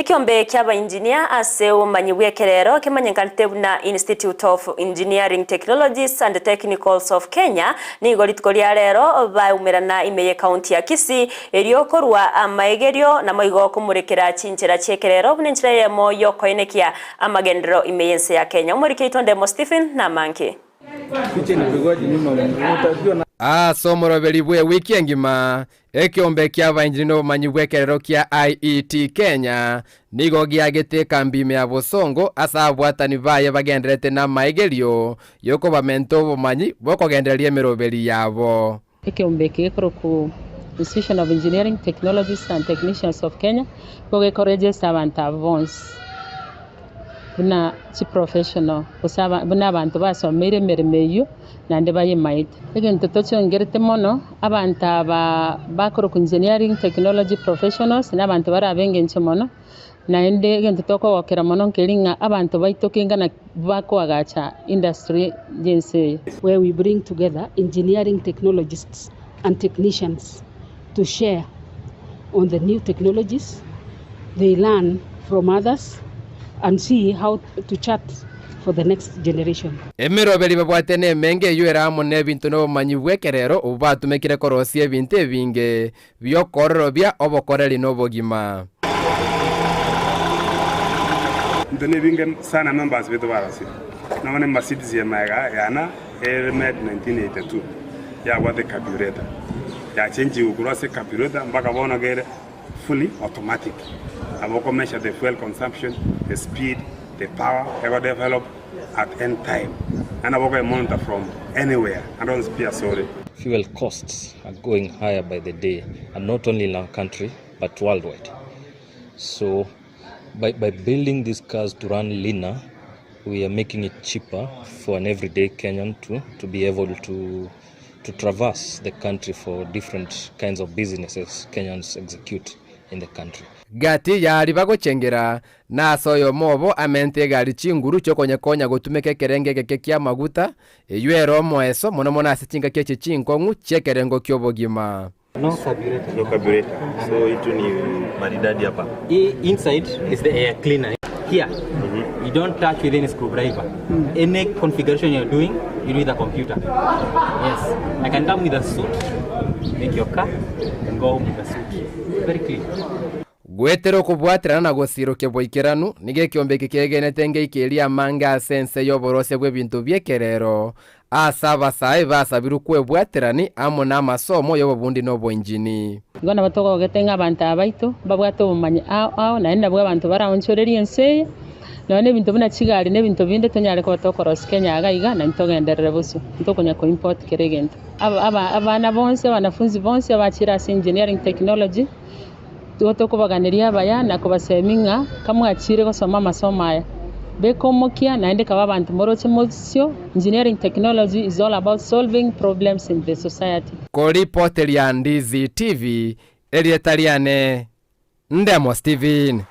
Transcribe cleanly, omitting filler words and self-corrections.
Ikiombe kiaba engineer ase umanyi bwekerero kimanyenkanite na Institute of Engineering Technologies and Technicals of Kenya ni igorituko ria rero baumirana imeye county ya Kisii eriokorwa amaegerio na moigo kumurekera chinchera chekerero bunenchira yemo yokoenekia amagendero imeyense ya Kenya. Umurikito ndemo Stephen na Manki. Somorobeli bwe wiki ngima ekiombe kiaba engineer umanyi bwekerero kia IET Kenya nigo giagete kambi ya bosongo asabwatani baye bagenderete na maegerio yoko bamento bumanyi bokogenderia merobeli yabo. Ekiombe kekoro ku Institute of Engineering Technologies and Technicians of Kenya bogekoreje abantu avons buna chi professional usaba buna abantu basomere meremeyo nande baye maite egento tochongerete mono abantu bakoro ku engineering technology professionals na abantu barabengenche mono naende egento tokogokera mono nkelinga abantu baitokengana bakoagacha industry jense where we bring together engineering technologists and technicians to share on the new technologies. They learn from others and see how to chat for the next generation. Emirobeli babwatene menge yuera mone bintu no manyi bwekerero ubatumekire korosie binte binge byokorero bya obokoreri no bogima. Ndone binge sana members beto barasi. Na wane Mercedes ya mega yana Airmed 1982 ya wate carburetor. Ya change ukurase carburetor mpaka bona gere fully automatic. Aboko measure the fuel consumption, the speed, the power, ever develop at any time. And aboko monitor from anywhere. I don't speak sorry. Fuel costs are going higher by the day, and not only in our country, but worldwide. So by building these cars to run leaner, we are making it cheaper for an everyday Kenyan to be able to traverse the country for different kinds of businesses Kenyans execute in the country. Gati yari bagochengera na soyo mobo amente gari chinguru chokonye konya gotumeke kerenge keke kia maguta eyuero moeso monomona asichinga keche chinkongu chekerengo kyobogima. No carburetor. So itu ni maridadi hapa. Inside is the air cleaner. Here, you don't touch with any screwdriver. Any configuration you're doing, you do with a computer. Yes, I can come with a suit, make your car, and go home with a suit. Very clean. Gwetero kubwatira na gosiro keboikeranu nige kiombe kikenete ngeikeria manga sense yoborose bwe bintu byekerero asaba sai basabiru kwebwatirani amo na masomo yobobundi no bwenjini ngona batoko getenga abantu abaito babwato bumanyi ao naenda bwa abantu baraonchoreri ense none bintu bina chigari ne bintu binde tonyare ko batokorosi Kenya agaiga na ntogenderere buso ntokonya ko import keregento abana bonse wanafunzi bonse bachira engineering technology tuotoko baganiria baya na kubaseminga kamwe achire gosoma masomo aya bekomokia naende kaba abantu moroche mosio. Engineering technology is all about solving problems in the society. Ko reporter ya Ndizi TV Elietariane Ndemo Steven.